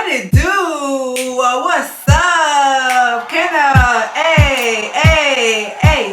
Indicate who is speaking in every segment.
Speaker 1: it do? What's up?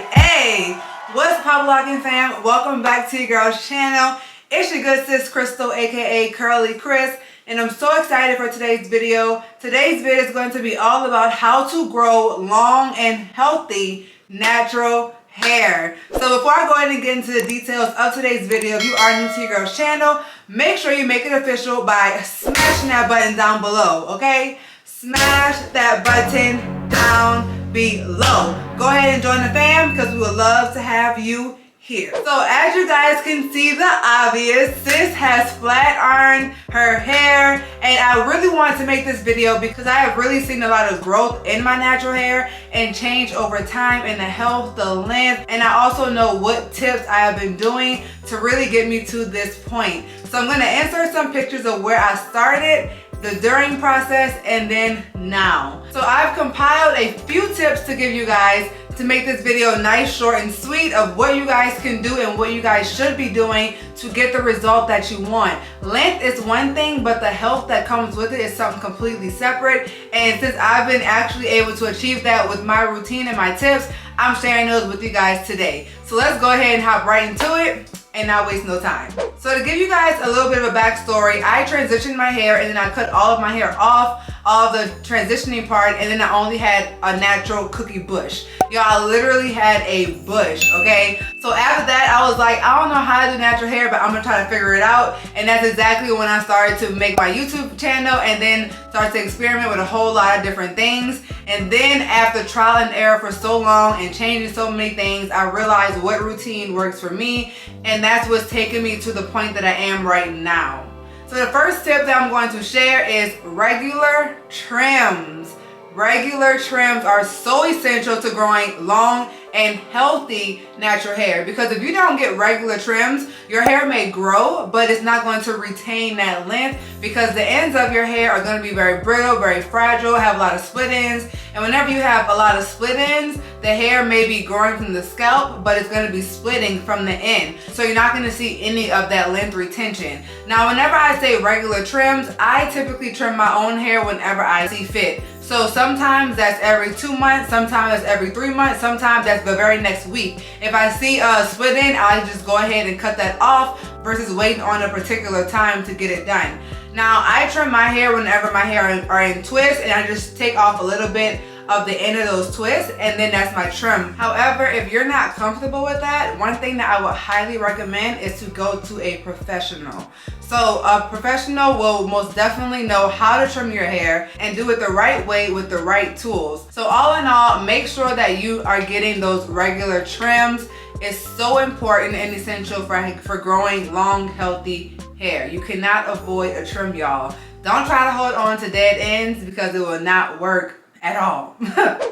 Speaker 1: Hey. What's pop locking fam? Welcome back to your girl's channel. It's your good sis Crystal, aka CurlieCrys, and I'm so excited for today's video. Today's video is going to be all about how to grow long and healthy natural hair. So before I go ahead and get into the details of today's video, if you are new to your girl's channel, make sure you make it official by smashing that button down below, okay? Smash that button down below. Go ahead and join the fam because we would love to have you here. So as you guys can see the obvious, sis has flat ironed her hair, and I really wanted to make this video because I have really seen a lot of growth in my natural hair and change over time in the health, the length, and I also know what tips I have been doing to really get me to this point. So I'm going to insert some pictures of where I started, the during process, and then now. So I've compiled a few tips to give you guys to make this video nice, short, and sweet of what you guys can do and what you guys should be doing to get the result that you want. Length is one thing, but the health that comes with it is something completely separate. And since I've been actually able to achieve that with my routine and my tips, I'm sharing those with you guys today. So let's go ahead and hop right into it and not waste no time. So to give you guys a little bit of a backstory, I transitioned my hair and then I cut all of my hair off, all of the transitioning part, and then I only had a natural cookie bush. Y'all, I literally had a bush, okay? So after that, I was like, I don't know how to do natural hair, but I'm gonna try to figure it out. And that's exactly when I started to make my YouTube channel and then started to experiment with a whole lot of different things. And then after trial and error for so long and changing so many things, I realized what routine works for me, and that's what's taken me to the point that I am right now. So the first tip that I'm going to share is regular trims. Regular trims are so essential to growing long and healthy natural hair, because if you don't get regular trims, your hair may grow, but it's not going to retain that length because the ends of your hair are going to be very brittle, very fragile, have a lot of split ends. And whenever you have a lot of split ends, the hair may be growing from the scalp, but it's going to be splitting from the end. So you're not going to see any of that length retention. Now, whenever I say regular trims, I typically trim my own hair whenever I see fit. So sometimes that's every 2 months, sometimes that's every 3 months, sometimes that's the very next week. If I see a split end, I just go ahead and cut that off versus waiting on a particular time to get it done. Now, I trim my hair whenever my hair are in twists, and I just take off a little bit of the end of those twists, and then that's my trim. However, if you're not comfortable with that, one thing that I would highly recommend is to go to a professional. So a professional will most definitely know how to trim your hair and do it the right way with the right tools. So all in all, make sure that you are getting those regular trims. It's so important and essential for growing long, healthy hair. You cannot avoid a trim, y'all. Don't try to hold on to dead ends because it will not work at all.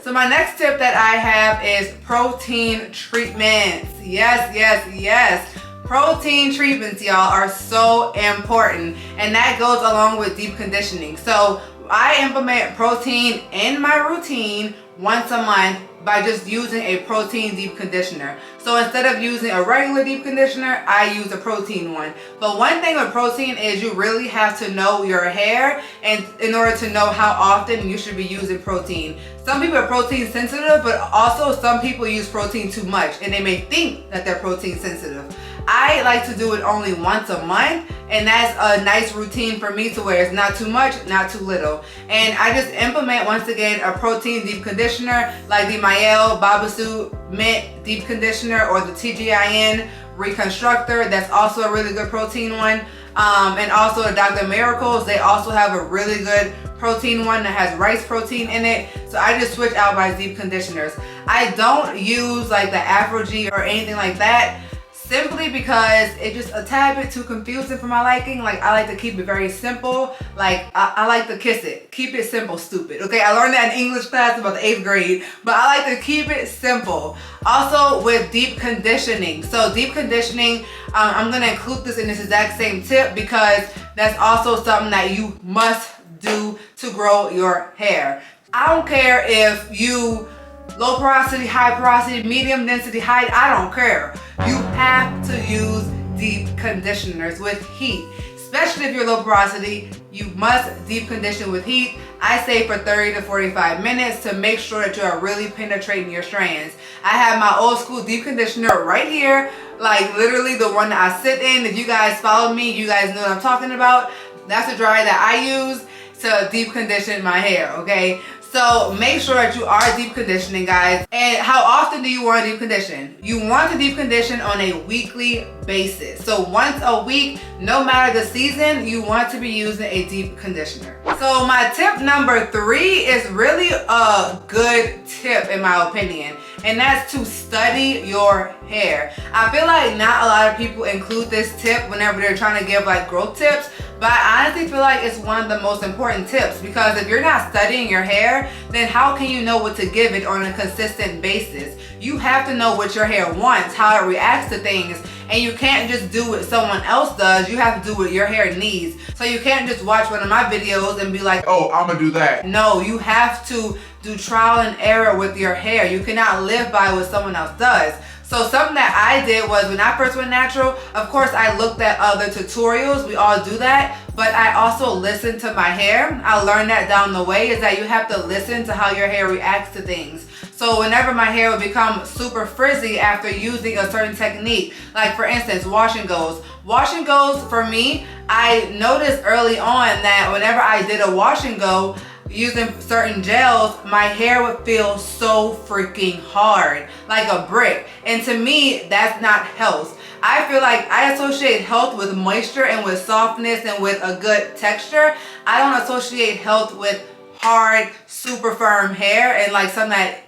Speaker 1: So my next tip that I have is protein treatments. Yes. Protein treatments, y'all, are so important, and that goes along with deep conditioning. So I implement protein in my routine once a month by just using a protein deep conditioner. So instead of using a regular deep conditioner, I use a protein one. But one thing with protein is you really have to know your hair, and in order to know how often you should be using protein. Some people are protein sensitive, but also some people use protein too much and they may think that they're protein sensitive. I like to do it only once a month, and that's a nice routine for me to where it's not too much, not too little. And I just implement, once again, a protein deep conditioner like the Mael Babasu Mint Deep Conditioner or the TGIN Reconstructor. That's also a really good protein one. And also the Dr. Miracles, they also have a really good protein one that has rice protein in it. So I just switch out my deep conditioners. I don't use like the Afro G or anything like that, simply because it's just a tad bit too confusing for my liking. Like, I like to keep it very simple. Like, I like to kiss it. Keep it simple, stupid. Okay, I learned that in English class about the 8th grade, but I like to keep it simple. Also with deep conditioning. So deep conditioning, I'm gonna include this in this exact same tip because that's also something that you must do to grow your hair. I don't care if you low porosity, high porosity, medium density, high, I don't care. You have to use deep conditioners with heat, especially if you're low porosity. you must deep condition with heat. I say for 30 to 45 minutes to make sure that you are really penetrating your strands. I have my old school deep conditioner right here, like literally the one that I sit in. If you guys follow me, you guys know what I'm talking about. That's the dryer that I use to deep condition my hair, okay? So make sure that you are deep conditioning, guys. And how often do you want to deep condition? You want to deep condition on a weekly basis. So once a week, no matter the season, you want to be using a deep conditioner. So my tip number 3 is really a good tip in my opinion, and that's to study your hair. I feel like not a lot of people include this tip whenever they're trying to give like growth tips, but I honestly feel like it's one of the most important tips, because if you're not studying your hair, then how can you know what to give it on a consistent basis? You have to know what your hair wants, how it reacts to things, and you can't just do what someone else does. You have to do what your hair needs. So you can't just watch one of my videos and be like, oh, I'm gonna do that. No, you have to do trial and error with your hair. You cannot live by what someone else does. So something that I did was, when I first went natural, of course I looked at other tutorials, we all do that, but I also listened to my hair. I learned that down the way, is that you have to listen to how your hair reacts to things. So whenever my hair would become super frizzy after using a certain technique, like for instance, wash and goes. Wash and goes for me, I noticed early on that whenever I did a wash and go, using certain gels, my hair would feel so freaking hard, like a brick. And to me, that's not health. I feel like I associate health with moisture and with softness and with a good texture. I don't associate health with hard, super firm hair and like something that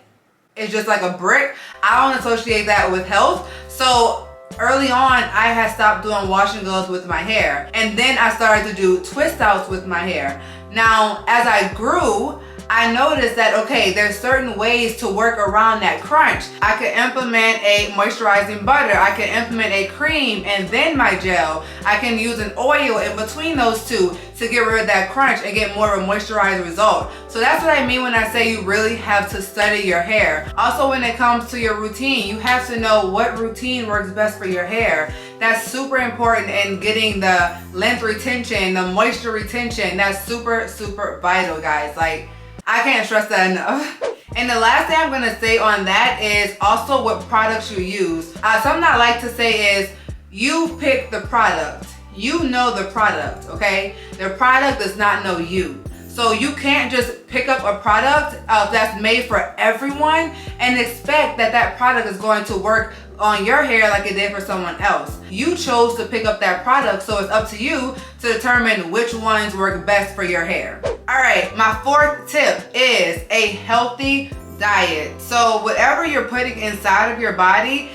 Speaker 1: is just like a brick. I don't associate that with health. So early on, I had stopped doing wash and goes with my hair. And then I started to do twist outs with my hair. Now, as I grew, I noticed that, okay, there's certain ways to work around that crunch. I could implement a moisturizing butter. I can implement a cream and then my gel. I can use an oil in between those two to get rid of that crunch and get more of a moisturized result. So that's what I mean when I say you really have to study your hair. Also, when it comes to your routine, you have to know what routine works best for your hair. That's super important in getting the length retention, the moisture retention. That's super, super vital, guys. Like, I can't stress that enough. And the last thing I'm gonna say on that is also what products you use. Something I like to say is, you pick the product. You know the product, okay? The product does not know you. So you can't just pick up a product that's made for everyone and expect that that product is going to work on your hair like it did for someone else. You chose to pick up that product, so it's up to you to determine which ones work best for your hair. All right, my 4th tip is a healthy diet. So whatever you're putting inside of your body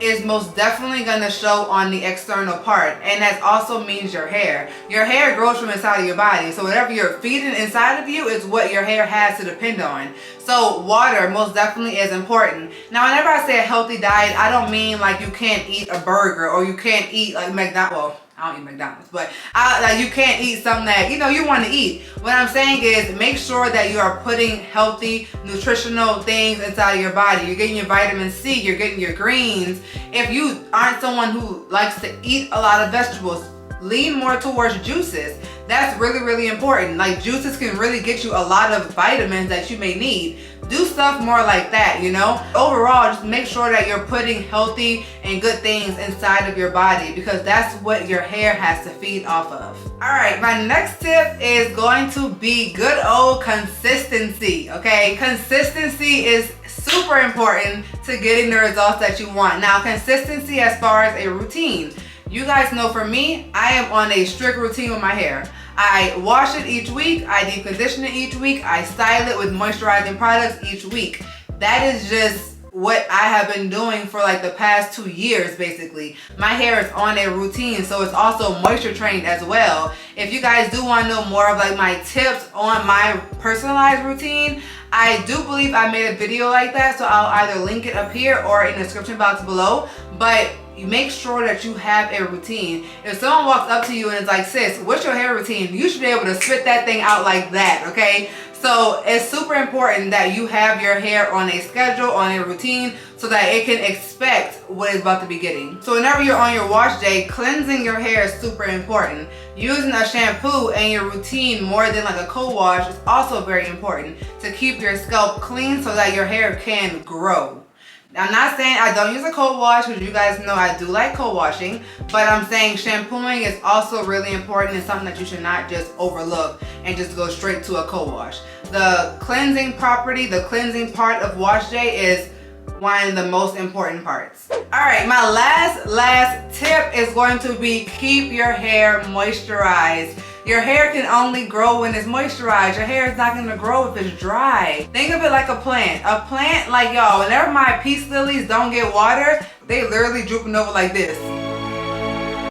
Speaker 1: is most definitely gonna show on the external part, and that also means your hair. Your hair grows from inside of your body, so whatever you're feeding inside of you is what your hair has to depend on. So water most definitely is important. Now, whenever I say a healthy diet, I don't mean like you can't eat a burger or you can't eat like McDonald's. Well, I don't eat McDonald's, but like you can't eat something that you want to eat. What I'm saying is, make sure that you are putting healthy, nutritional things inside of your body. You're getting your vitamin C, you're getting your greens. If you aren't someone who likes to eat a lot of vegetables, lean more towards juices. That's really, really important. Like, juices can really get you a lot of vitamins that you may need. Do stuff more like that, Overall, just make sure that you're putting healthy and good things inside of your body, because that's what your hair has to feed off of. All right, my next tip is going to be good old consistency, okay? Consistency is super important to getting the results that you want. Now, consistency as far as a routine. You guys know, for me, I am on a strict routine with my hair. I wash it each week, I deep condition it each week, I style it with moisturizing products each week. That is just what I have been doing for like the past 2 years, basically. My hair is on a routine, so it's also moisture trained as well. If you guys do want to know more of like my tips on my personalized routine, I do believe I made a video like that, so I'll either link it up here or in the description box below. But you make sure that you have a routine. If someone walks up to you and is like, sis, what's your hair routine? You should be able to spit that thing out like that, okay? So it's super important that you have your hair on a schedule, on a routine, so that it can expect what it's about to be getting. So whenever you're on your wash day, cleansing your hair is super important. Using a shampoo in your routine more than like a co-wash is also very important to keep your scalp clean so that your hair can grow. I'm not saying I don't use a cold wash, because you guys know I do like cold washing, but I'm saying shampooing is also really important and something that you should not just overlook and just go straight to a cold wash. The cleansing property, the cleansing part of wash day is one of the most important parts. All right, my last tip is going to be keep your hair moisturized. Your hair can only grow when it's moisturized. Your hair is not gonna grow if it's dry. Think of it like a plant. A plant, like y'all, whenever my peace lilies don't get water, they literally drooping over like this.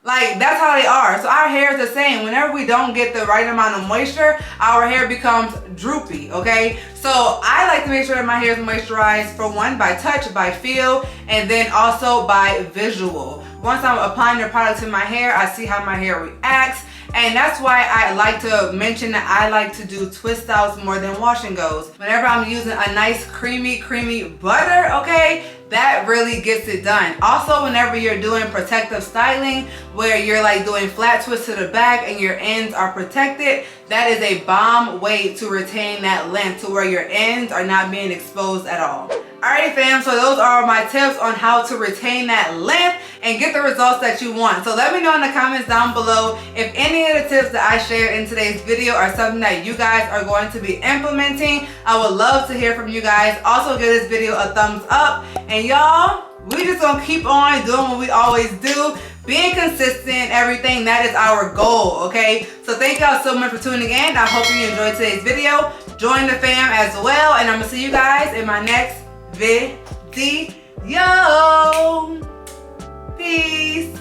Speaker 1: Like, that's how they are. So our hair is the same. Whenever we don't get the right amount of moisture, our hair becomes droopy, okay? So I like to make sure that my hair is moisturized, for one, by touch, by feel, and then also by visual. Once I'm applying the product to my hair, I see how my hair reacts. And that's why I like to mention that I like to do twist outs more than wash and goes. Whenever I'm using a nice creamy butter, okay, that really gets it done. Also, whenever you're doing protective styling, where you're like doing flat twists to the back and your ends are protected, that is a bomb way to retain that length to where your ends are not being exposed at all. Alright fam, so those are my tips on how to retain that length and get the results that you want. So let me know in the comments down below if any of the tips that I shared in today's video are something that you guys are going to be implementing. I would love to hear from you guys. Also give this video a thumbs up. And y'all, we just gonna keep on doing what we always do. Being consistent, everything, that is our goal, okay? So thank y'all so much for tuning in. I hope you enjoyed today's video. Join the fam as well. And I'm gonna see you guys in my next video. Peace.